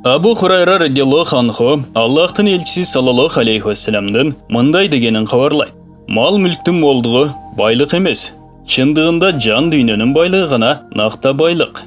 Абу Хурайра радиаллаху анху Аллахтың елчisi саллаллаху алейхи вассаламдан мындай дегенін хабарлайды. Мал мүлктің молдығы байлық емес. Шындығында жан дүйненің байлығы ғана нақты байлық.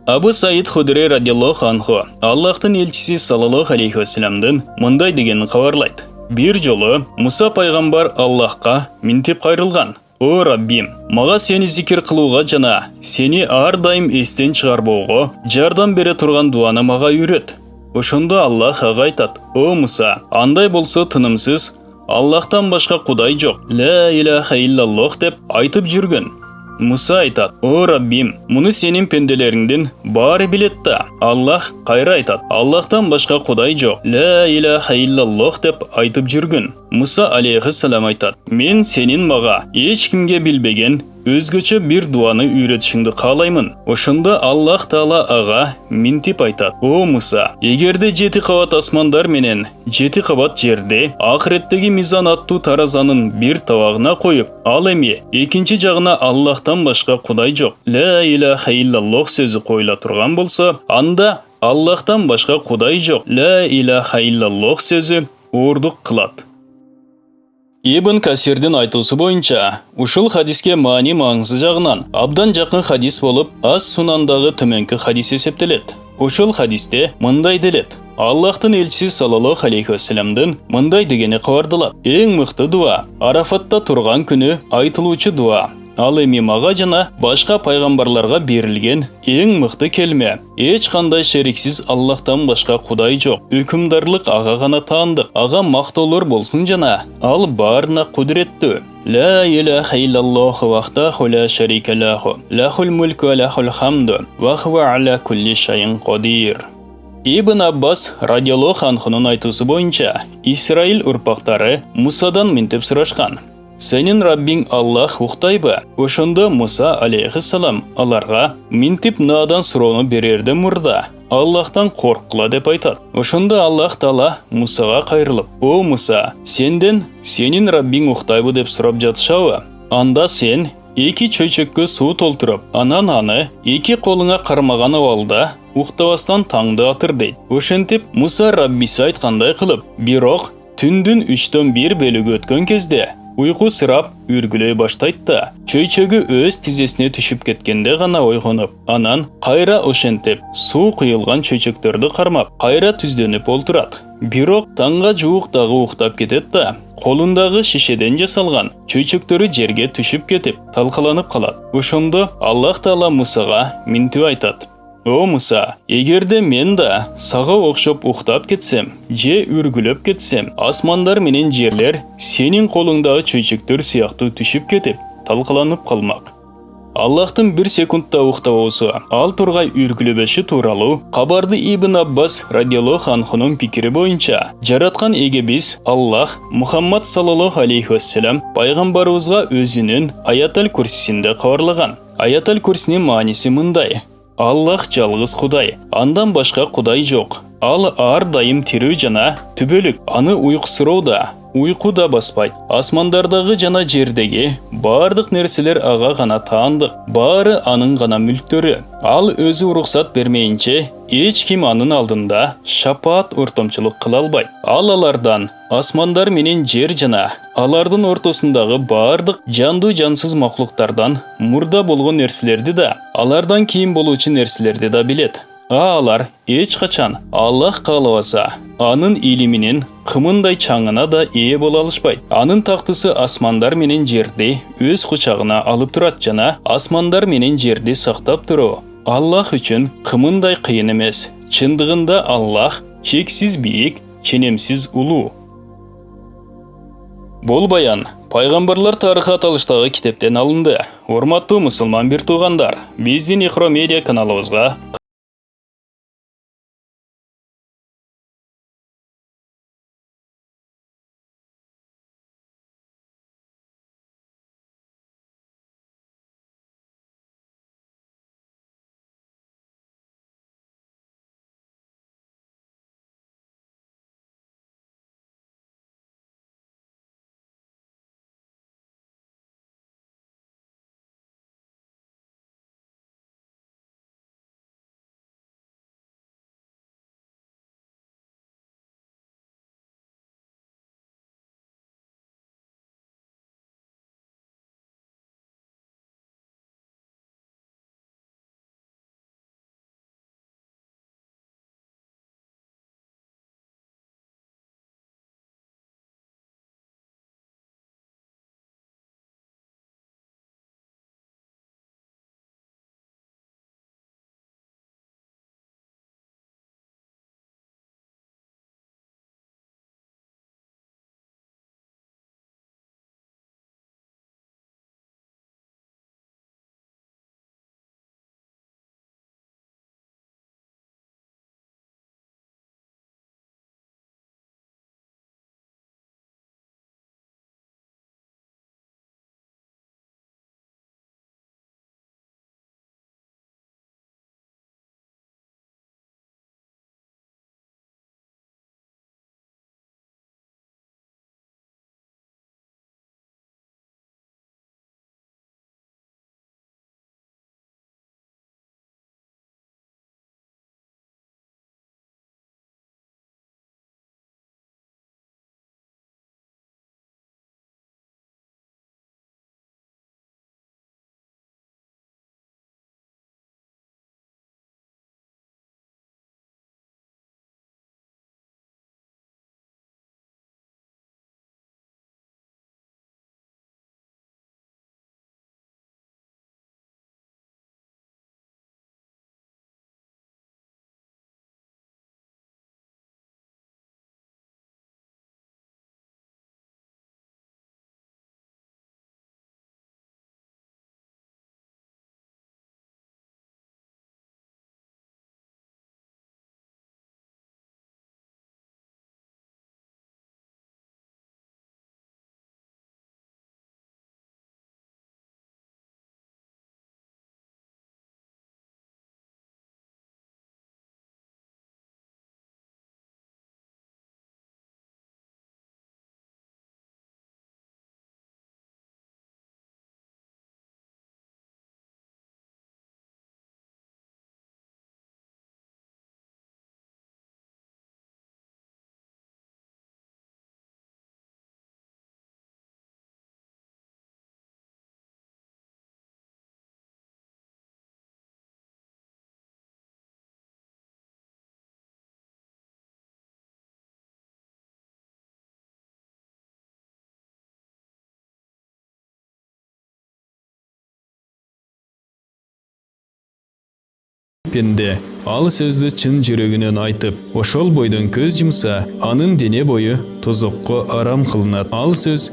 Абу Саид Худри радиаллаху анху Аллахтың елчisi саллаллаху алейхи вассаламдан мындай дегенін хабарлайды. Bir жолы Муса пайғамбар Аллахқа минтеп қайрылған. О Раббим, маға сені зикір қылуға жана, сені ардайым естен шығарбауға, жардам бере тұрған дуаны маға үйрет. Ошонда Аллах аға айтат: О Муса, андай болса тынымсыз, Аллахтан башқа құдай жоқ, ла илаха иллаллах деп айтып жүрген. Муса айтат: О Раббим, мұны сенің пенделеріңден бары билетті. Аллах қайра айтат: Аллахтан башқа құдай жоқ, ла илаха иллаллах деп айтып жүрген. Муса алейхиссалам айтат: Мен сенің маға ешкімге білбеген өзгөчө бір дуаны үйретішіңді қалаймын. Ошында Аллах Таала аға минтип айтат: О Муса, егерде 7 қабат асмандар менен 7 қабат жерде ақыреттегі мизан аттуу таразанын бір тавағына қойып, ал эми екінші жағына Аллахтан башқа құдай жоқ, ла илаха иллаллах сөзі қойыла тұрған болса, анда Аллахтан башқа құдай жоқ, ла илаха иллаллах сөзі ордық қылат. Ибн Касирдің айтуысы бойынша, ушул хадиске маани маңызы жағынан абдан жақын хадис болып, Ас-Сунандағы төменгі хадис есептелет. Ушул хадисте мындай делет: Аллахтың елчisi саллаллаху алейхи вассаламдан мындай дегені хабардалат: Ең мықты дуа Арафатта тұрған күні айтылуучу дуа. Ал эми мага жана башка пайгамбарларга берилген эң мыкты келме: эч кандай шериксиз Аллахтан башка кудай жок. Өкүмдарлык ага гана таандык. Ага мактоолор болсун жана ал баарына кудуреттүү. Ла илаха иллаллаху вахдаху ла шарика лаху, лахул мульку ва лахул хамду, ва хува аля кулли шайин кадир. Ибн Аббас радиаллаху анхунун айтуысы бойынша, Исраил урпактары Мусадан минтеп сурашкан: Сенин Раббиң Аллах уктайбы? Ошондо Муса алейхиссалам аларга минтип надан суроону берерде мурда Аллахтан корккула деп айтат. Ошондо Аллах Таала Мусага кайрылып: О Муса, сенден сенин Раббиң уктайбы деп сурап жатышабы? Анда сен 2 чөйчөккө суу толтуруп, анан аны 2 колуңа кармаган абалда уктабастан таңды атыр дейт. Ошентип Муса Раббиси айткандай кылып, бирок түндүн 3/1 бөлүгү өткөн кезде уйку сырап үргүлөй баштайт да, чөйчөгү өз тизесине түшүп кеткенде гана ойгонуп, анан кайра ошентип суу куюлган чөйчөктөрдү кармап, кайра түздөнүп олтурат. Бирок таңга жуук дагы уктап кетет да, колундагы шишеден жасалган чөйчөктөрү жерге түшүп кетип, талкаланып калат. Ошондо Аллах Таала Мусага минтип айтат: О Муса, егерде мен да сага окшоп уктап кетсем, же үргүлөп кетсем, асмандар менен жерлер сенин колуңдагы чөйчөктөр сыяктуу түшүп кетип, талкаланып калмак. Аллахтын 1 секундта уктабоосу, ал тургай үргүлөбөшү тууралуу кабарды Ибн Аббас радиаллаху анхунун пикири боюнча, жараткан эге биз Аллах Мухаммад саллаллаху алейхи вассалам пайгамбарыбызга өзүнүн Аятал Курсисинде кабарлаган. Аятал Курсинин мааниси мындай: Аллах жалгыз Кудай, андан башка Кудай жок. Ал ар дайым тирүү жана түбөлүк. Аны уйкусуроо да, уйку да баспайт. Асмандардагы жана жердеги бардык нерселер ага гана таандык. Баары анын гана мүлктөрү. Ал өзү уруксат бермейинче эч ким анын алдында шапаат ортомчулук кыла албайт. Ал алардан асмандар менен жер жана алардын ортосундагы бардык жандуу жансыз маклуктардан мурда болгон нерселерди да, алардан кийин болуучу нерселерди да билет. Алар эч качан Аллах каалабаса, анын илиминин кымындай чаңына да ээ боло алышпайт. Анын тактысы асмандар менен жерди өз кучагына алып турат жана асмандар менен жерди сактап туруу Аллах үчүн кымындай кыйын эмес. Чындыгында Аллах чексиз бийик, ченемсиз улуу. Бул баян пайгамбарлар тарыхы аталыштагы китептен алынды. Урматтуу мусулман бир туугандар, биздин Ихро медиа каналыбызга пенде ал сөзді чын жүрегінен айтып, ошол бойдон көз жумса, анын дене бою тозокко арам кылынат. Ал сөз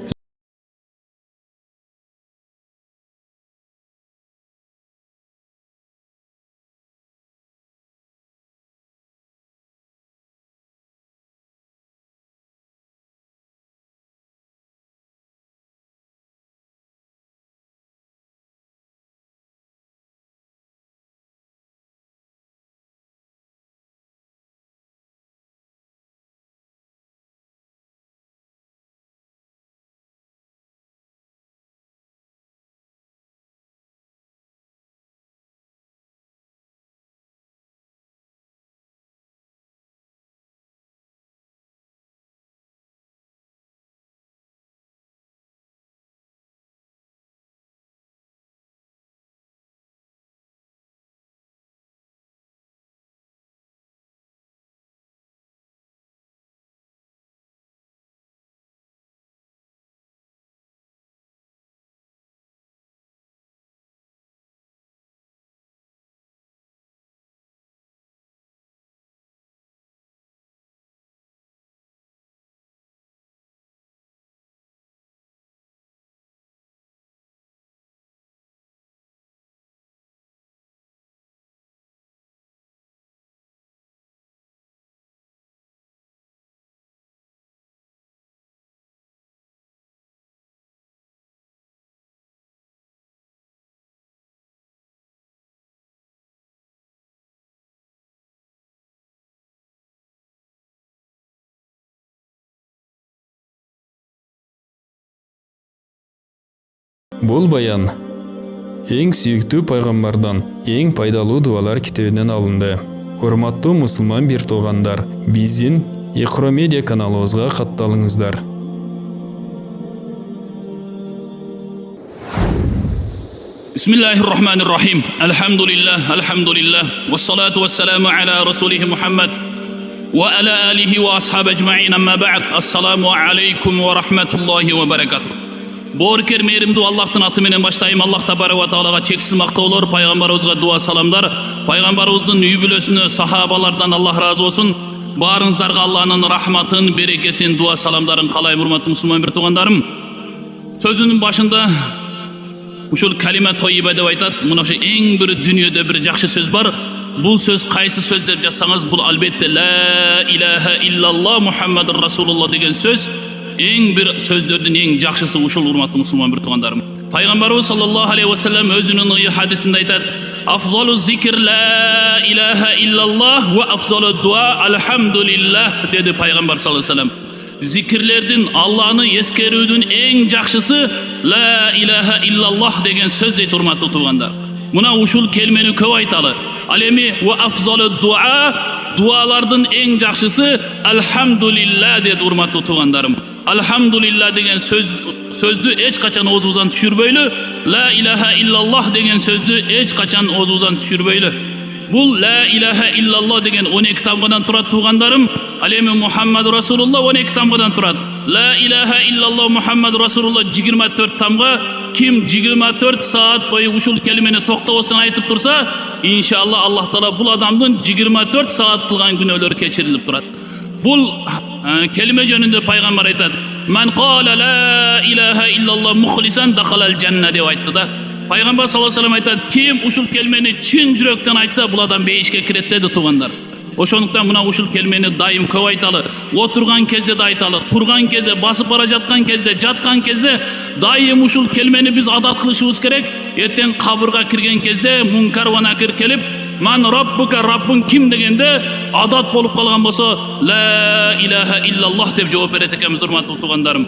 бул баян эң сүйүктүү пайгамбардан эң пайдалуу дуалар китебинен алынды. Урматтуу мусулман бир туугандар, биздин Iqro Media каналыбызга катталыңыздар. Bismillahirrahmanirrahim. Elhamdülillah. Vessalatu vesselamu ala Resulih Muhammed ve ala alihi ve ashabi ecma'in amma ba'd. Assalamu alaikum ve rahmetullahi ve berekatuh. Borker meyrimdu Allah'tan atı menen başlayayım. Allah tabaraka ve taalaga çeksiz maqtawlar, paygambarыбызга dua salamlar. Paygambarыбыздын үй бүлөсүнө, сахабалардан Allah razı olsun. Barınızlarga Allah'ın rahmatın, berekesin, dua salamların kalay hurmatlı Müslüman bir tuğandarım. Sözünün başında uşul kalime toyibe dep aytat. Muna şu eng bir dünyada bir jakşı söz var. Bu söz kaysı söz dep yazsanız bu albatta la ilahe illallah Muhammedur Rasulullah degen söz. Eng bir sözlerden eng jakşısı uşul hurmatlı Müslüman bir tuğandarım. Peygamberimiz sallallahu aleyhi ve sellem özünün hadisinde aytat. Afzalu zikir la ilahe illallah ve afzalu dua elhamdülillah dedi Peygamber sallallahu aleyhi ve sellem. Zikirlerden Allah'ını eskerudun en jakşısı la ilahe illallah degen söz deyt hurmatlı tuğandar. Buna uşul kelimeni köp aytalı. Alemi ve afzalu dua dualardan en jakşısı elhamdülillah dedi hurmatlı tuğandarım. Elhamdülillah degen sözdü hiç kaçan ozuzdan düşürbeylü. La ilahe illallah degen sözdü hiç kaçan ozuzdan düşürbeylü. Bu la ilahe illallah degen 12 tamgadan turat tuğandarım. Alemi Muhammed Resulullah 12 tamgadan turat. La ilahe illallah Muhammed Resulullah 24 tamga. Kim 24 saat boyu uşul kelimeni toktavasını aytıp dursa, inşallah Allah Teala bu adamın 24 saat kılgan günöleri keçirilip durat. Bu kelime jönünde Peygamber aytat. Men qala la ilahe illallah muhlisan dakhalal cennet dep aytты da. Peygamber sallallahu aleyhi ve sellem aytat. Kim uşul kelimeni çın yürekten aytsa bu adam beyişke kiret dedi tuğanlar. Oşonuktan buna uşul kelimeni daim köp aytalı. Oturgan kezde de aytalı. Turgan kezde, basıp bara jatkan kezde, jatkan kezde daim uşul kelimeni biz adat kılışыбыз керек. Ертең kabırga kirgen kezde munkar ve nakir kelip man rabbuka rabbun kim degende adat bolup kalgan bolsa la ilahe illallah dep жооп берет экенбиz урматтуу туугандарым.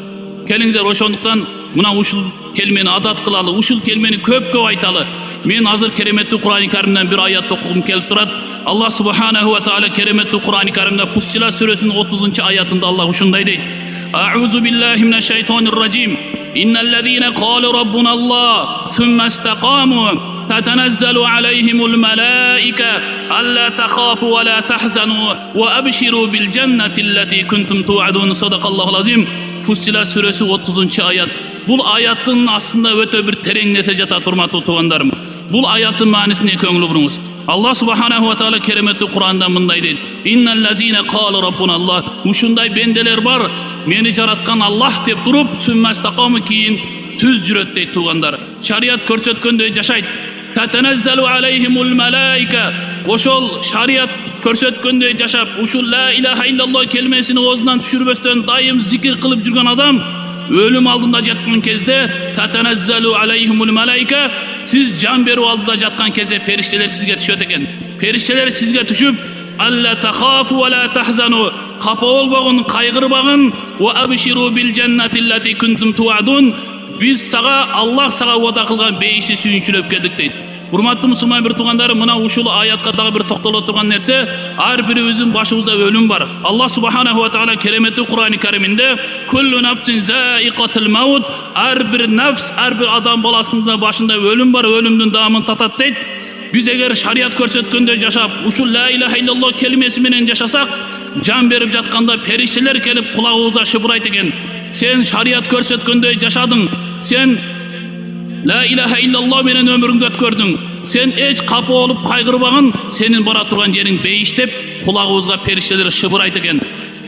Келиңиздер ошондуктан мына ушул келмени адат кылалы, ушул келмени көп айталы. Men hazır keremetli Kur'an-ı Kerim'den bir ayet okudum kelip durat. Allah subhanahu ve teala keremetli Kur'an-ı Kerim'de Fussilat suresinin 30. ayetinde Allah şunday deydi. A'udzu billahi mineşşeytanirracim. İnnellezîne kâlu rabbunallah sümme istaqâmû tetenezzelu aleyhimul melâike allâ tehâfu ve lâ tehzenû ve ebşirû bil cennetilleti kuntum tu'adûn. Sadakallahul azim. Fussilat suresi 30. ayet. Bu ayetin aslında öte bir tereң nese jata turmattуу tuğandarım. Bul ayatın manisine köngülü burunuz. Allah subhanahu wa ta'ala keremetli Kur'an'da mınday deydi. İnnellezine qalu rabbunallah. Uşunday bendeler var. Meni jaratkan Allah dep durup sümmestaqamı kiyin tüz jüret deydi tuğandar. Şariat körsetköndöy jaşayt. Tatanazzalu aleyhimul malaike. Oşol şariat körsetköndöy jaşap uşul la ilahe illallah kelimesini ozundan düşürбөстөн dayım zikir kılıp жүрген adam ölüm aldığında жатқан кезде tatanazzalu aleyhimul malaike siz can beru aldığında жатқан кезде perişteler sizge düşöt eken. Perişteler sizge düşüp alla takhafu ve la tahzanu kapa olbagın kaygırbagın ve abşiru bil cenneti allati kuntum tuadun biz sağa Allah sağa vada kılgan beyişti sүйүнчүлөп келдик deydi. Hurmatlı Müslüman bir tuğandarı mına uşulu ayatqa dağı bir toktala oturgan nerse her birimizin başımızda ölüm var. Allah subhanahu wa ta'ala keremetli Kur'an-ı Kerim'inde kullu nafsin zaiqatul maut her bir nefs her bir adam balasında başında ölüm var. Ölümdün damını tatat deydi. Biz eğer şariat körsetkönde yaşap uşul la ilahe illallah kelimesi menen yaşasak can berip jatkanda perişteler kelip kulağımızda şıbırayt eken. Sen şariat körsetkönde yaşadın. Sen la ilahe illallah menen ömrüңdü ötkördüň. Sen hiç kapı olup kaygırbagın, senin bara turgan jeриň beyiş dep kulağыбызга perişteler şıbırayt eken.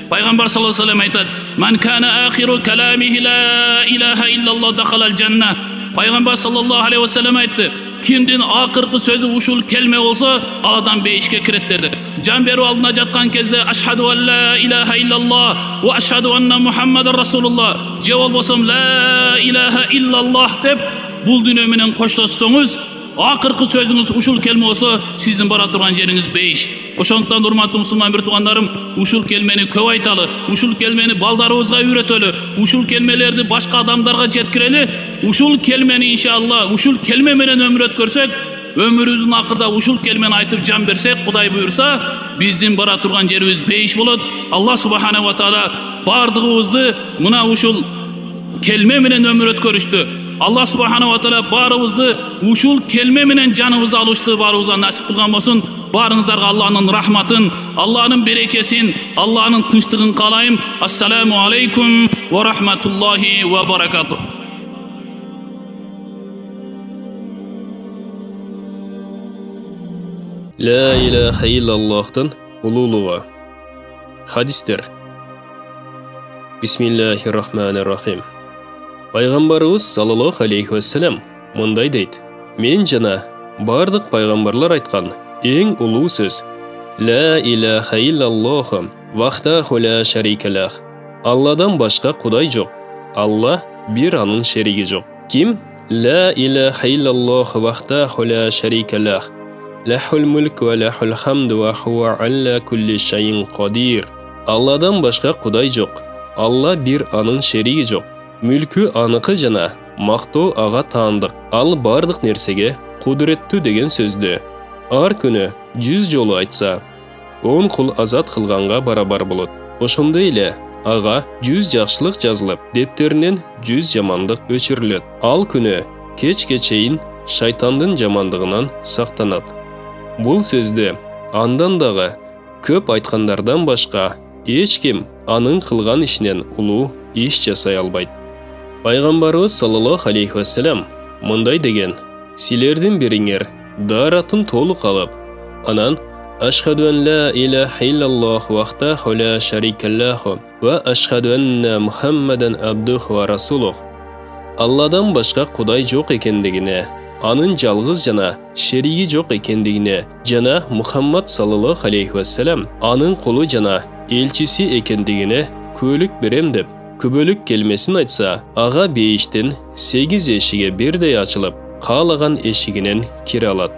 Peygamber sallallahu aleyhi ve sellem aytadi: "Man kana ahiru kalamihi la ilahe illallah dakhalal cennah." Peygamber sallallahu aleyhi ve sellem aytdı: "Kimdin akırkı sözü uşul kelme olsa, aladan beyişke kiret" dedi. Can beru aldına jatkan kezde aşhadu en la ilahe illallah ve aşhadu enne Muhammeden Rasulullah. Je bolbosam la ilahe illallah dep bul dünya menen koşlaşsanız akırkı sözünüz uşul kelme olsa sizin bara turgan jeriňiz beyiş. Oşontdan hurmatly musulman bir tuğanlarım uşul kelmeni köp aytalı, uşul kelmeni baldarыбызга үйrötölü, uşul kelmelerdi başka adamlarga jetkireli, uşul kelmeni inşallah uşul kelme menen ömür ötkörsek ömürübüzdün akırda uşul kelmeni aytıp can bersek Kuday buyursa bizdin bara turgan jerimiz beyiş bolot. Allah subhanahu wa ta'ala bardığыбызды mına uşul kelme menen ömür ötkörüştü. Allah subhanahu wa ta'ala barыбызды uşul kelme menen canыбызды alıştı barыбызga nasip kılgan bolsun. Barınızlarga Allah'ın rahmatın, Allah'ın berekesin, Allah'ın tınçlığın kalayım. Assalamu aleykum ve rahmetullahi ve berekatuhu. La ilahe illallah'tan ululuğa. Hadisler. Bismillahirrahmanirrahim. Пайғамбарыбыз саллаллаху алейхи вассалам мындай дейт: "Мен жана бардык пайғамбарлар айткан эң улуу сөз ла илаха иллаллах вахдаху ла шарика лах. Алладан башка Кудай жок. Алла бир анын шериги жок. Ким ла илаха иллаллах вахдаху ла шарика лах. Лахул мулк ва лахул хамд ва хува алла кулли шайин кадир. Алладан башка Кудай жок. Алла бир анын шериги жок. Мүлкү аныкы жана мактоо ага таандык. Ал бардык нерсеге кудуреттүү деген сөздү ар күнү 100 жолу айтса 10 кул азат кылганга барабар болот. Ошондой эле ага 100 жакшылык жазылып, дептеринен 100 жамандык өчүрүлөт. Ал күнү кечке чейин шайтандын жамандыгынан сактанат. Бул сөздү андан дагы көп айткандардан башка эч ким анын кылган ишинен улуу иш жасай албайт. Пайгамбарыбыз саллаллаху алейхи вассалам мындай деген: "Силердин бириңер даратын толук алып, анан ашхаду ан ла илаха иллаллах вахдаху ла шарика лаху ва ашхаду анна Мухаммадан абдуху ва расулух. Алладан башка Кудай жок экендигине, анын жалгыз жана шериги жок экендигине жана Мухаммад саллаллаху алейхи вассалам анын кулу жана элчиси экендигине күбөлүк берем" деп күбөлүк келмесин айтса, ага бейиштин 8 эшиги бирдей ачылып, каалаган эшигинен кире алат.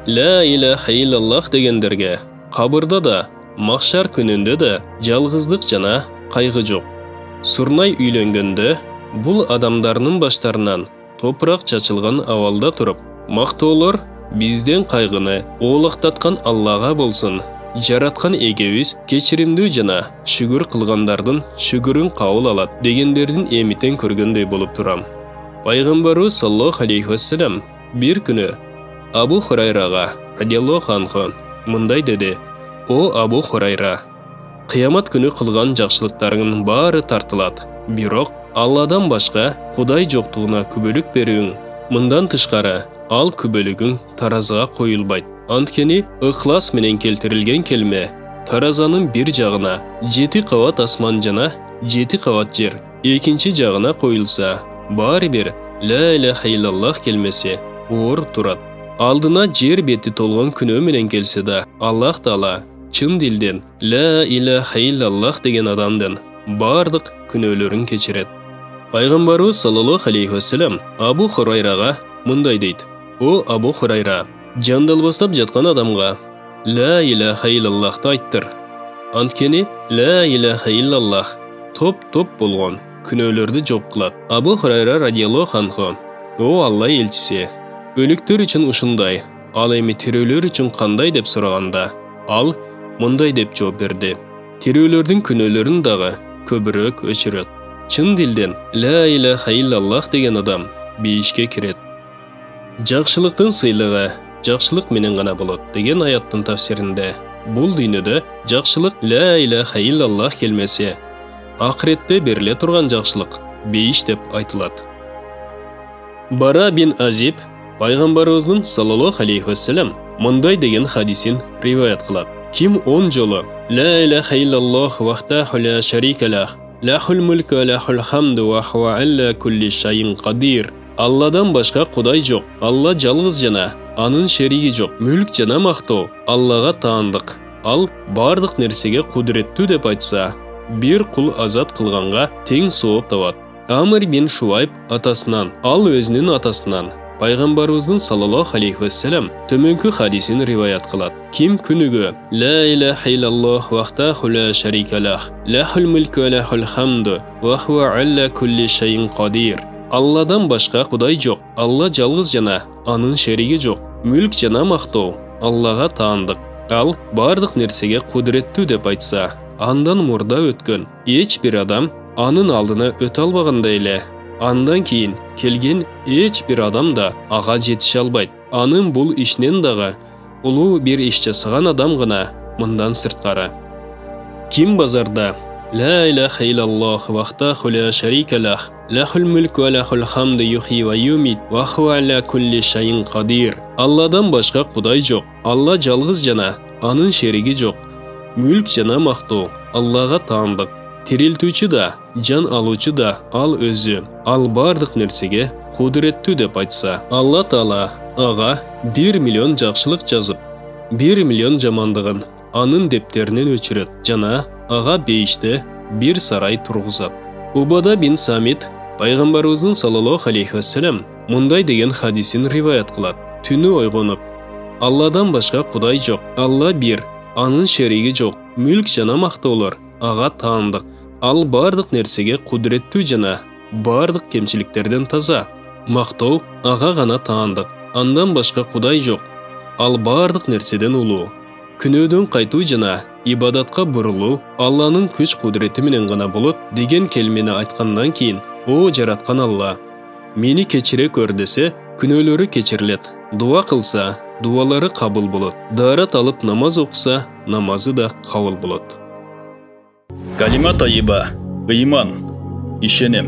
Ла илаха иллаллах дегендерге кабырда да, махшар күнүндө да жалгыздык жана кайгы жок. Сурнай үйлөнгөндө бул адамдарынын баштарынан топурак чачылган абалда туруп, мактоолор бизден кайгыны оолактаткан Аллага болсун, жараткан эгебиз кечиримдүү жана шүгүр кылгандардын шүгүрүн кабыл алат дегендердин эмитен көргөндөй болуп турам. Пайгамбарыбыз саллаллаху алейхи вассалам бир күнү Абу Хурайрага радиаллаху анху мындай деди: "О Абу Хурайра, кыямат күнү кылган жакшылыктарыңдын баары тартылат. Бирок Алладан башка Кудай жоктугуна күбөлүк берүүң, мындан тышкары ал күбөлүгүң таразага коюлбайт. Анткени ыхлас менен келтирилген келме таразанын бир жагына 7 кабат асман жана 7 кабат жер, экинчи жагына коюлса, баары бир ла иляха иллаллах келмеси оор турат. Алдына жер бети толгон күнөө менен келсе да, Аллах Таала чын дилден ла иляха иллаллах деген адамдын бардык күнөөлөрүн кечирет. Пайгамбарыбыз саллаллаху алейхи вассалам Абу Хурайрага мындай дейт: "О Абу Хурайра, жандалбастап жаткан адамга ла иляха иллаллахты айттыр. Анткени ла иляха иллаллах топ-топ болгон күнөөлөрдү жок кылат." Абу Хурайра радиаллаху анху: "О Алла элчиси, өлүктөр үчүн ушундай, ал эми тирүүлөр үчүн кандай?" деп сураганда, ал мындай деп жооп берди: "Тирүүлөрдүн күнөөлөрүн дагы көбүрөөк өчүрөт. Чын дилден ла иляха иллаллах деген адам бейишке кирет." Жакшылыктын сыйлыгы жакшылык менен гана болот деген аяттын тафсиринде бул дүйнөдө жакшылык ла иляха иллаллах келмесе, акыретте бериле турган жакшылык бейиш деп айтылат. Бара бин Азиб пайгамбарыбыздын саллаллаху алейхи вассалам мындай деген хадисин риваят кылат: "Ким 10 жолу ла иляха иллаллах вахтаху ла шарика лах, лахул мульку ва лахул хамду ва хуа алла кулли шайин кадир. Алладан башка кудай жок, Алла жалгыз жана анын шериги жок, мүлк жана мактоо Аллага таандык, ал бардык нерсеге кудуреттүү" деп айтса, бир кул азат кылганга тең сооп табат. Амр бин Шуайб атасынан, ал өзүнүн атасынан пайгамбарыбыздын саллаллаху алейхи вассалам төмөнкү хадисин риваят кылат: "Ким күнүгө ла иляха иллаллах вахтаху ла шарика лах, лахул мульку ва лахул хамду ва хуа алла кулли шайин кадир. Алладан башка кудай жок, Алла жалгыз жана анын шериги жок, мүлк жана мактоо Аллага таандык, ал бардык нерсеге кудуреттүү" деп айтса, андан мурда өткөн эч бир адам анын алдына өтө албагандай эле, андан кийин келген эч бир адам да ага жетише албайт. Анын бул ишинен дагы улуу бир иш жасаган адам гана мындан сырткары. Ким базарда ла иляха иллаллах вахтаху ла шарика лах, лахул мульку ва лахул хамду юхи ва юмит ва хуа аля кулли шайин кадир. Алладан башка кудай жок, Алла жалгыз жана анын шериги жок, мүлк жана мактоо Аллага таандык, тирилтүүчү да, жан алуучу да ал өзү, ал бардык нерсеге кудуреттүү" деп айтса, Алла Таала ага 1 миллион жакшылык жазып, 1 миллион жамандыгын анын дептеринен өчүрөт жана ага бейиште бир сарай тургузат. Убада бин Самит пайгамбарыбыздын саллаллаху алейхи вассалам мындай деген хадисин риваят кылат: "Түнү ойгонуп, Алладан башка кудай жок, Алла бир, анын шериги жок, мүлк жана мактоолор ага таандык, ал бардык нерсеге кудуреттүү жана бардык кемчиликтерден таза, мактоо ага гана таандык, андан башка кудай жок, ал бардык нерседен улуу, күнөөдөн кайтуу жана ибадатка бурулуу Алланын күч кудурети менен гана болот" деген келмени айткандан кийин, "О жараткан Алла, мени кечире көр" десе, күнөөлөрү кечирилет, дуа кылса, дуалары кабыл болот, даарат алып намаз окуса, намазы да кабыл болот. Калима тайыба, ыйман, ишенем.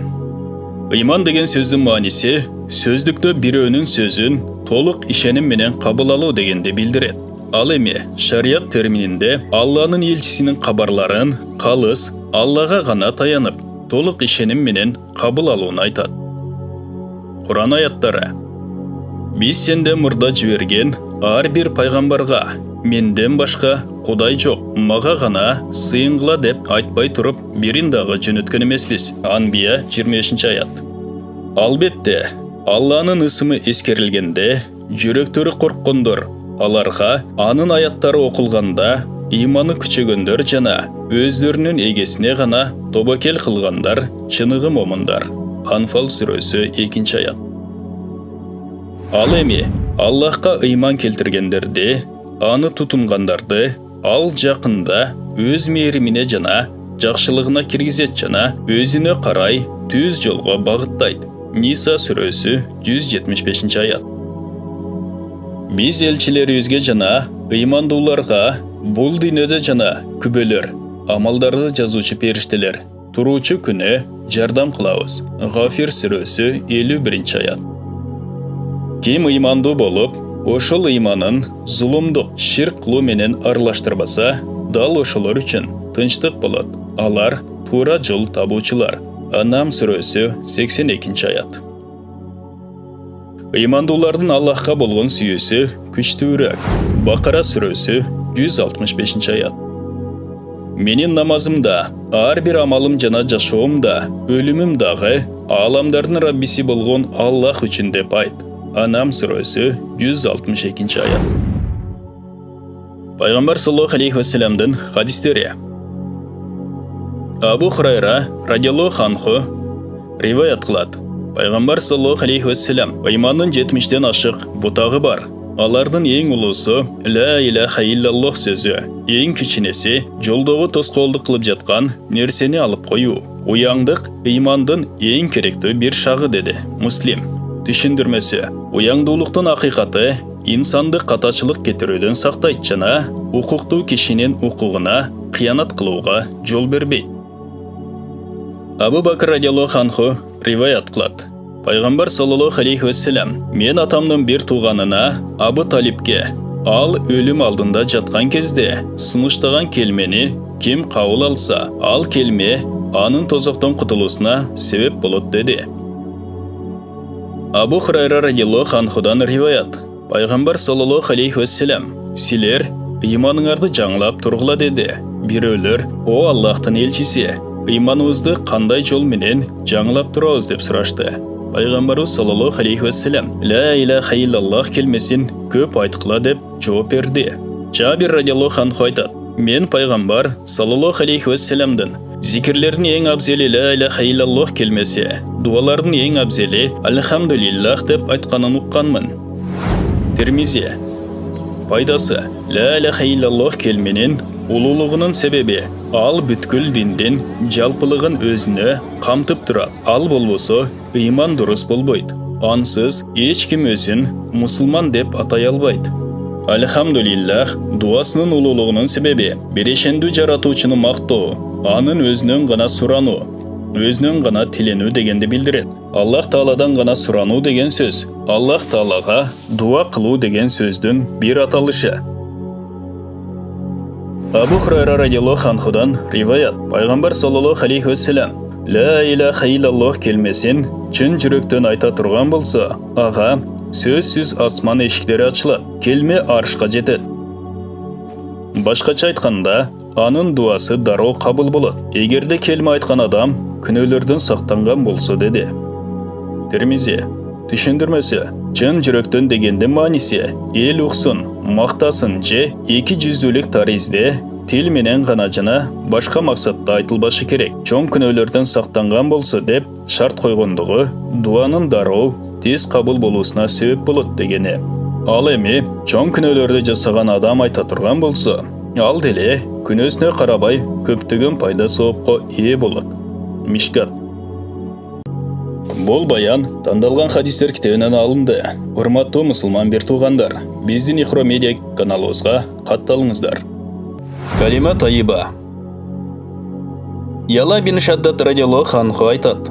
Ыйман деген сөздүн мааниси сөздүктө бирөөнүн сөзүн толук ишеним менен кабыл алуу дегенди билдирет. Ал эми шарият термининде Алланын элчисинин кабарларын калыс Аллага гана таянып, толук ишеним менен кабыл алууну айтат. Куран аяттары: "Биз сенден мурда жиберген ар бир пайгамбарга менден башка кудай жок, мага гана сыйынгыла" деп айтпай туруп бирин дагы жөнөткөн эмеспиз. Анбия 25-аят. Албетте, Алланын ысымы эскерилгенде, жүрөктөрү корккондор, аларга анын аяттары окулганда ыйманы күчөгөндөр жана өздөрүнүн эгесине гана тобокел кылгандар чыныгы момундар. Анфал сүрөсү 2-аят. Ал эми Аллахка ыйман келтиргендерди, аны тутунгандарды ал жакында өз мээримине жана жакшылыгына киргизет жана өзүнө карай түз жолго багыттайт. Ниса сүрөсү 175-аят. Биз элчилерибизге жана ыймандууларга бул дүйнөдө жана күбөлөр, амалдарды жазуучу периштелер туруучу күнү жардам кылабыз. Гафир сүрөсү 51-аят. Ким ыймандуу болуп, ошол ыйманын зулумдук, ширк кылуу менен аралаштырбаса, дал ошолор үчүн тынчтык болот. Алар туура жол табуучулар. Анам сүрөсү 82-аят. Ыймандуулардын Аллахка болгон сүйүүсү күчтүүрөөк. Бакара сүрөсү 165-аят. Менин намазымда, ар бир амалым жана жашоомда, өлүмүм дагы аламдардын Раббиси болгон Аллах үчүн деп айт. Анам сүрөсү 162-аят. Пайгамбар саллаллаху алейхи ва салламдын хадистери. Абу Хурайра радиаллаху анху риваят кылат. Пайгамбар саллаллаху алейхи ва саллям ыймандын 70ден ашык бутагы бар. Алардын эң улуусу ла илаха иллаллах сөзү, эң кичинеси жолдогу тоскоолдук кылып жаткан нерсени алып коюу. Уяңдык ыймандын эң керектүү бир шагы деди Муслим. Түшүндүрмөсү. Уяңдуулуктун акыйкаты инсанды катачылык кетирүүдөн сактайт жана укуктуу кишинин укугуна кыянат кылууга жол бербейт. Абу Бакр радиаллаху анху риваят кылат. Пайгамбар саллаллаху алейхи ва саллям мен атамдын бир тууганына Абу Талипке ал өлүм алдында жаткан кезде сунуштаган келмени ким кабыл алса, ал келме анын тозоктон кутулуусуна себеп болот деди. Абу Хурайра радиаллаху анхудан риваят. Пайгамбар саллаллаху алейхи ва саллям силер ыйманыңарды жаңылап тургула деди. Бирөөлөр о Аллахтын элчиси, ыйманыбызды кандай жол менен жаңылап турабыз деп сурашты. Пайгамбарыбыз саллаллаху алейхи ва саллям ла илаха иллаллах келмесин көп айткыла деп жооп берди. Жабир радиаллаху анху айтат. Мен пайгамбар саллаллаху алейхи ва саллямдын зикирлердин эң абзели ла илаха иллаллах келмеси, дуалардын эң абзели альхамдулиллах деп айтканын укканмын. Термизи. Пайдасы ла илаха иллаллах келменин улуулугунун себеби ал бүткүл диндин жалпылыгын өзүнө камтып турат. Ал болбосо ыйман дурус болбойт. Ансыз эч ким өзүн мусулман деп атай албайт. Альхамдулиллах дуасынын улуулугунун себеби берешендүү жаратуучуну мактоо, анын өзүнөн гана сурануу, өзүнөн гана тиленүү дегенди билдирет. Аллах Тааладан гана сурануу деген сөз Аллах Таалага дуа кылуу деген сөздүн бир аталышы. Абу Хурайра радиаллаху анхудан риваят. Пайгамбар саллаллаху алейхи ва саллям ла илаха иллаллах келмесин чын жүрөктөн айта турган болсо, ага сөзсүз асман эшиктери ачылат, келме аршка жетет. Башкача айтканда, анын дуасы дароо кабыл болот. Эгерде келме айткан адам күнөөлөрдөн сактанган болсо деди. Термизи. Түшүндүрмөсү. Чын жүрөктөн дегендин мааниси эл уксун, мактасын же эки жүздүүлүк таризде тил менен гана жана башка максатта айтылбашы керек. Чоң күнөөлөрдөн сактанган болсо деп шарт койгондугу дуанын дароо тез кабыл болуусуна себеп болот дегени. Ал эми чоң күнөөлөрдү жасаган адам айта турган болсо, ал деле күнөөсүнө карабай көптөгөн пайда соопко ээ болот. Мишкат. Бул баян тандалган хадистер китебинен алынды. Урматтуу мусулман бир туугандар, биздин Ихро медиа каналыбызга катталыңыздар. Калима тайиба. Яла бин Шаддад радиаллаху анху айтат.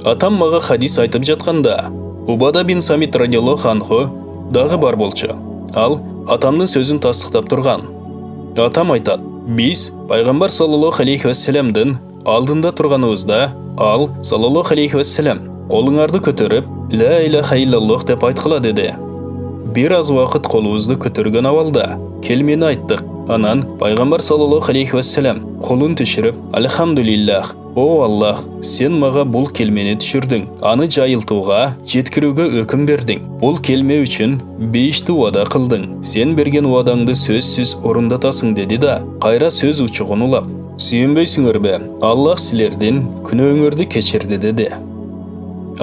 Атам мага хадис айтып жатканда, Убада бин Самит радиаллаху анху дагы бар болчу. Ал атамдын сөзүн тастыктап турган. Атам айтат: "Биз пайгамбар саллаллаху алейхи ва саллямдын алдында турганыбызда, ал саллаллаху алейхи ва саллям колуңарды көтөрүп, ла илаха иллаллах деп айткыла деди. Бир аз убакыт колубузду көтөргөн абалда келмени айттык. Анан пайгамбар саллаллаху алейхи ва саллям колун түшүрүп, альхамдулиллах, о Аллах, сен мага бул келмени түшүрдүң. Аны жайылтууга, жеткирүүгө өкүм бердиң. Бул келме үчүн бейишти убада кылдың. Сен берген убадаңды сөзсүз орундатасың деди да, кайра сөз учугун улап, сүйүнбөйсүңөрбү? Аллах силердин күнөөңөрдү кечирди деди.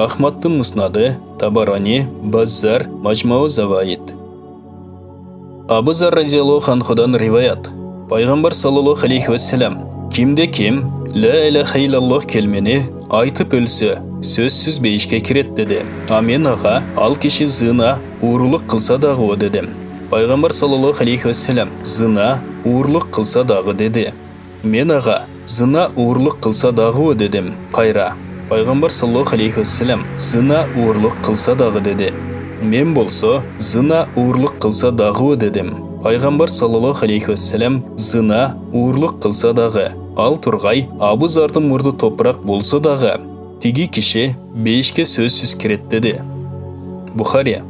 Ахмадтын Муснады, Табарани, Баззар, Мажмау Заваид. Абу Зар радиаллаху анхудан риваят. Пайгамбар саллаллаху алейхи ва саллям кимде ким ла илаха иллаллах келмени айтып өлсө, сөзсүз бейишке кирет деди. Амен ага, ал киши зына, уурулук кылса дагы дедим. Пайгамбар саллаллаху алейхи ва саллям зына, уурулук кылса дагы деди. Мен ага, зына, уурулук кылса дагы дедим. Кайра. Пайгамбар саллаллаху алейхи ва саллям зына, уурулук кылса дагы деди. men bolsa zina uğurluk kılsa dağı dedim. Пайғамбар саллаллаху алейхи вассалам зына уырлық қылса дағы, ал тұрғай Абу Зардың мұрды топырақ болса дағы, теги кіші бейішке сөзсіз кірет деді. Бухари.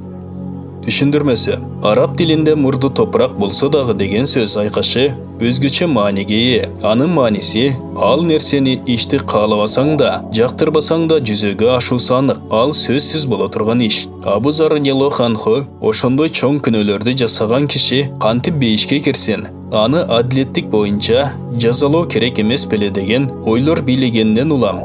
Түшіндірмесі. Араб тілінде мұрды топырақ болса дағы деген сөз айқашы өзгөчө маниге ие. Анын маниси ал нерсени ишти каалабасаң да, жактырбасаң да жүзөгө ашуусу анык. Ал сөзсүз боло турган иш. Абу Зар радияллаху анху ошондой чоң күнөөлөрдү жасаган киши кантип бейишке кирсин? Аны адилеттик боюнча жазалоо керек эмес беле деген ойлор бийлегенден улам.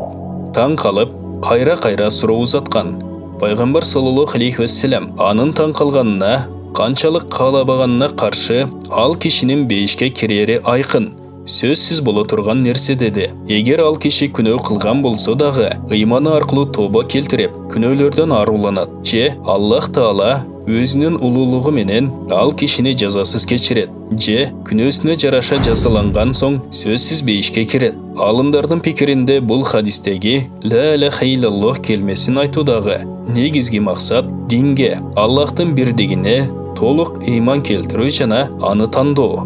Таң калып, кайра суроо узаткан. Пайғамбар саллаллаху алейхи вассалам анын таң калганына, канчалык каалабаганына каршы ал кишинин бейишке кирери айкын, сөзсүз боло турган нерсе деди. Эгер ал киши күнөө кылган болсо дагы, ыйманы аркылуу тоба келтирип, күнөөлөрдөн аруланат, же Аллах Таала өзүнүн улуулугу менен ал кишини жазасыз кечирет, же күнөөсүнө жараша жазаланган соң сөзсүз бейишке кирет. Алымдардын пикиринде бул хадистеги ла илаха иллаллах келмесин айтуудагы негизги максат динге, Аллахтын бирдигине толук ыйман келтирүү жана аны тандоо.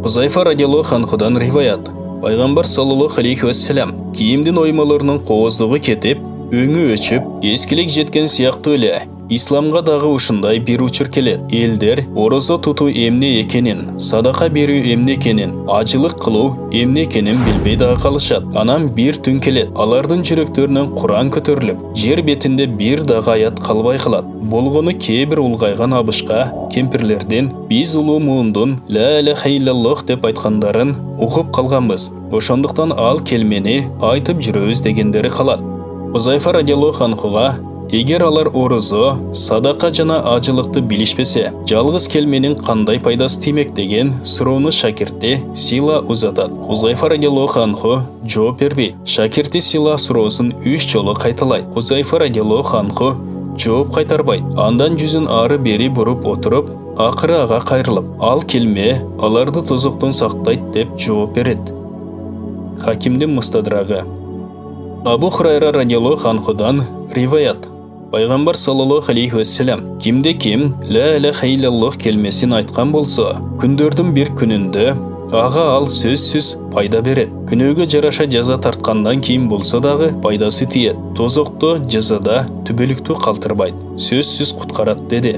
Хузайфа радияллаху анхудан риваят. Пайгамбар саллаллаху алейхи вассалам кийимдин оймаларынын кооздугу кетип, өңү өчүп, эскилик жеткен сыяктуу эле исламга дагы ушундай бир учур келет. Элдер орозо тутуу эмне экенин, садака берүү эмне экенин, ажылык кылуу эмне экенин билбей дагы калышат. Анан бир түн келет, алардын жүрөктөрүнөн Куран көтөрүлүп, жер бетинде бир дагы аят калбай калат. Болгону кээ бир улгайган абышка кемпирлердин биз улуу муундун ла илаха иллаллах деп айткандарын угуп калганбыз. Ошондуктан ал келмени айтып жүрөбүз дегендери калат. Хузайфа радияллаху анхуга эгер алар орозо, садака жана ажылыкты билишпесе, жалгыз келменин кандай пайдасы тиймек деген суроону шакирти Сила узатат. Хузайфа радияллаху анху жооп бербейт. Шакирти Сила суроосун 3 жолу кайталайт. Хузайфа радияллаху анху жооп кайтарбайт. Андан жүзүн ары бери буруп отуруп, акыры ага кайрылып, ал келме аларды тозоктон сактайт деп жооп берет. Хакимдин Мустадрагы. Абу Хурайра радияллаху анхудан риваят. Пайгамбар саллаллаху алейхи вассалам кимде ким ла илаха иллаллах келмесин айткан болсо, күндөрдүн бир күнүндө ага ал сөзсүз пайда берет. Күнөөгө жараша жаза тарткандан кийин болсо дагы пайдасы тиет. Тозокто жазада түбөлүктүү калтырбайт, сөзсүз куткарат деди.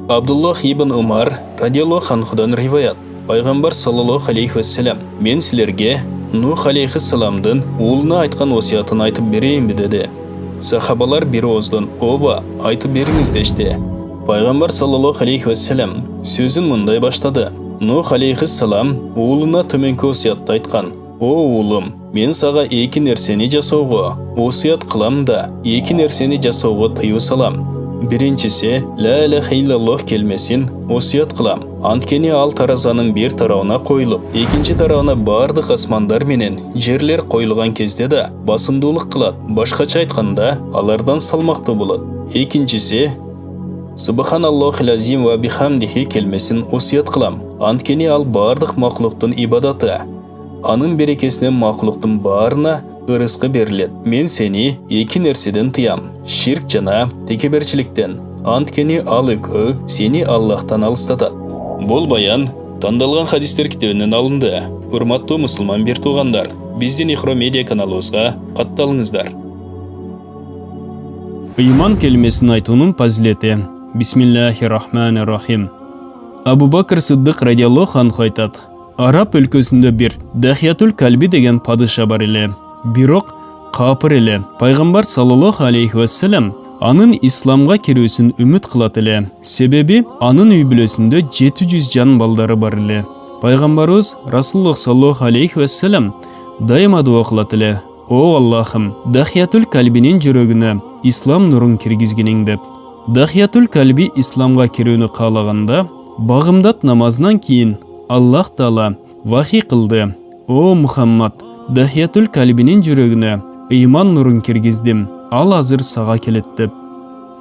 Абдуллах ибн Умар радияллаху анхудан риваят. Пайгамбар саллаллаху алейхи вассалам мен силерге Нух алейхиссаламдын уулуна айткан осуятын айтып берейинби деди. Сахабалар бир ооздон оба айтып бериңиз дешти. Пайгамбар саллаллаху алейхи вассалам сөзүн мындай баштады. Нух алейхиссалам уулуна төмөнкү осуятты айткан. О уулум, мен сага эки нерсени жасоого осуят кылам да, эки нерсени жасоого тыюу салам. Биринчиси ла илаха иллаллах келмесин осуят кылам. Анткени ал таразанын бир тарабына коюлуп, экинчи тарабына бардык асмандар менен жерлер коюлган кезде да басымдуулук кылат. Башкача айтканда, алардан салмактуу болот. Экинчиси Субханаллахил азим ва бихамдихи келмесин осуят кылам. Анткени ал бардык махлуктун ибадаты. Анын берекесинен махлуктун баарына ырыскы берилет. Мен сени эки нерседен тыям: ширк жана текеберчиликтен. Анткени ал экөө сени Аллахтан алыстатат. Бул баян тандалган хадистер китебинен алынды. Урматтуу мусулман бир туугандар, биздин Ихро медиа каналыбызга катталыңыздар. Ыйман келмесин айтуунун фазилети. Бисмиллахир-рахманир-рахим. Абу Бакр Сиддик радияллаху анху айтат: Араб өлкөсүндө бир Дахиятул Калби деген падыша бар эле. Бирок капыр эле. Пайгамбар саллаллаху алейхи вассалам анын исламга кирүүсүн үмүт кылат эле. Себеби анын үй бүлөсүндө 700 жан балдары бар эле. Пайгамбарыбыз Расулуллах саллаллаху алейхи вассалам дайыма дуа кылат эле: О Аллахым, Дахиятул Калбинин жүрөгүнө ислам нурун киргизгиниң деп. Дахиятул Калби исламга кирүүнү каалаганда, багымдат намазынан кийин Аллах Таала вахий кылды: О Мухаммад, Дахиятул Калбинин жүрөгүнө ыйман нурун киргиздим, ал азыр сага келет деп.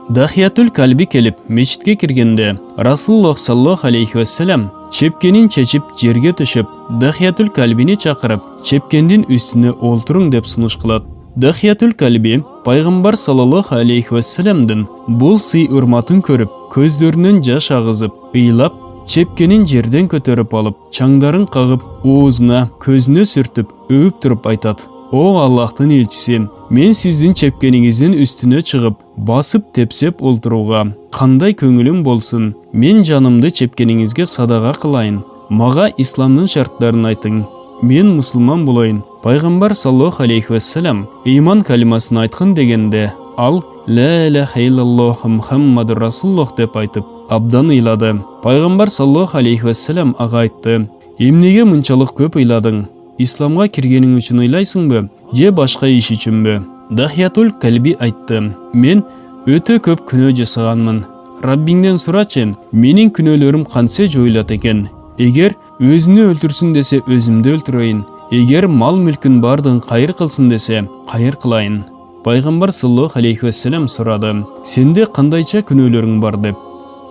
Дахиятул Калби келип мечитке киргенде Расулуллах саллаллаху алейхи вассалам чепкенин чечип жерге төшөп, Дахиятул Калбини чакырып, чепкендин үстүнө олтуруң деп сунуш кылат. Дахиятул Калби пайғамбар саллаллаху алейхи вассаламдың бұл сый үрматын көріп, көздерінен жаш ағызып, ыйлап, чепкенін жерден көтеріп алып, чаңдарын қағып, уызына, көзіне сүртіп, өіп тұрып айтады: «О Аллахтың елшісі, мен сіздің чепкеніңіздің үстіне шығып, басып тепсеп олтыруға қандай көңілім болсын, мен жанымды чепкеніңізге садаға қылайын. Маға исламның шарттарын айтың, мен мұсылман болайын». Пайғамбар саллаллаху алейхи вассалам иман калимасын айтқын дегенде, ал «Ла илаха иллаллаху Мухаммаду Расулуллах» деп айтып, абдан ыйлады. Пайғамбар саллаллаху алейхи вассалам аға айтты: «Емнеге мұншалық көп ыйладың? Исламға кіргенің үшін ыйлайсың бі, же башқа иш үшін бі?» Дахиятул Калби айтты: «Мен өте көп күнә жасағанмын. Раббиңден сұрачы, менің күнәлерім қанша жойылат екен? Егер өзіні өлтірсін десе, өзімді өлтірейін. Егер мал мүлкін бардың қайыр қылсын десе, қайыр қылайын». Пайғамбар саллаллаху алейхи вассалам сұрады: «Сенде қандайша күнәлерің бар?» деп.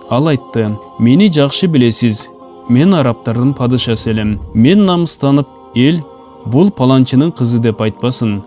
Ал айтты: «Мені жақсы білесіз. Мен арабтардың падышасы елім. Мен намыстанып, ел бұл паланчының қызы деп айтпасын.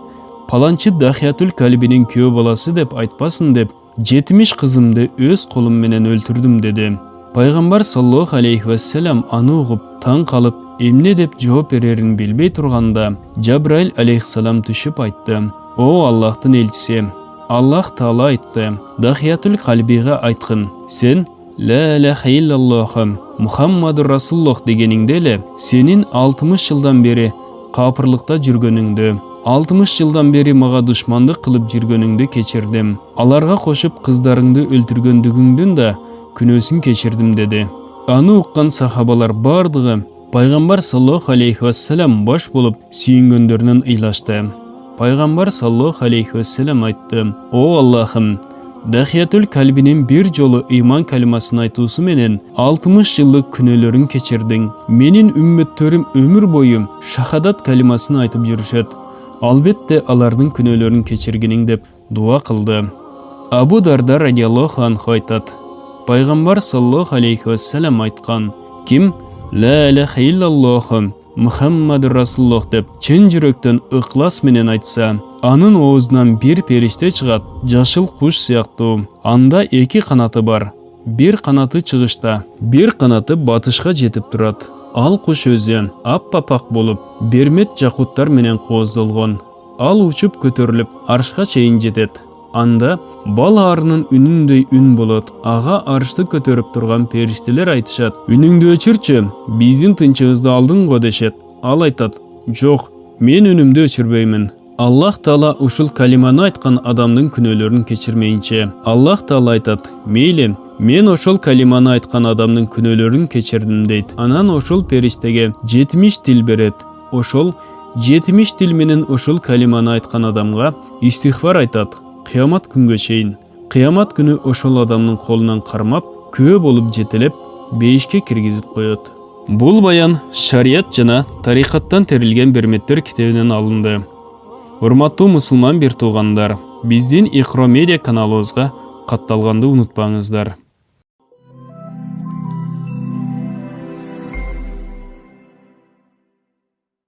Паланчы Дахиятул Калбинің күйеу баласы деп айтпасын деп, 70 қызымды өз қолымменен өлтірдім» деді. Пайғамбар саллаллаху алейхи вассалам аны ұғып, таң қалып, емне деп жауап берерін білбей тұрғанда, Жабраил алейхиссалам түшіп айтты: «О Аллахтың елшісі, Аллах Таала айтты: Дахиятул Калбиға айтқын, сен «Ла илаха иллаллаху Мухаммаду Расулуллах» дегеніңде ле, сенің 60 жылдан бері қапырлықта жүргеніңді, 60 жылдан бері маға дұшмандық қылып жүргеніңді кешірдім. Аларға қошып қыздарыңды өлтіргендігіңдің да күнәсін кешірдім» деді. Аны ұққан сахабалар бардығы Пайғамбар саллаллаху алейхи вассалам баш болып сүйінгендерінен ыйлашты. Пайғамбар саллаллаху алейхи вассалам айтты: «О Аллахым, Дахиятул Калбинің бір жолы иман калимасын айтусы менен 60 жылдық күнәлерін кешірдің. Менің үмметтерім өмір бойы шахадат калимасын айтып жүрушет. Албетте алардың күнәлерін кешіргенің» деп дуа қылды. Абу Дарда радиаллаху анху айтады: Пайғамбар саллаллаху алейхи вассалам айтқан: «Ким «Ла илаха иллаллаху Мухаммаду Расулуллах» деп чын жүректен ықлас менен айтса, анын оозунан bir периште чыгат, жашыл куш сыяктуу. Анда 2 канаты бар. Bir канаты чыгышта, bir канаты батышка жетип турат. Ал куш өзү аппапак болуп, бермет жакуттар менен кооздолгон. Ал учуп көтөрүлүп, аршка чейин жетет. Анда бал арынын үнүндөй үн болот. Ага арышты көтөрүп турган периштелер айтышат: «Үнүңдү өчүрчү, биздин тынчыбызды алдың го» дешет. Ал айтат: «Жок, мен үнүмдү өчүрбөймүн». Аллах Таала ушул калиманы айткан адамдын күнөөлөрүн кечирмейинче, Аллах Таала айтат: «Мейли, мен ошол калиманы айткан адамдын күнөөлөрүн кечирдим» дейт. Анан ошол периштеге 70 тил берет. Ошол 70 тил менен ошол калиманы айткан адамга истихфар айтат. Кыямат күнгө чейин. Кыямат күнү ошол адамдын колунан кармап, күбө болуп жетелеп, бейишке киргизип коет. Бул баян шарият жана тарикаттан терилген берметтер китебинен алынды. Урматтуу мусулман бир туугандар, биздин Iqro Media каналыбызга катталганды унутпаңыздар.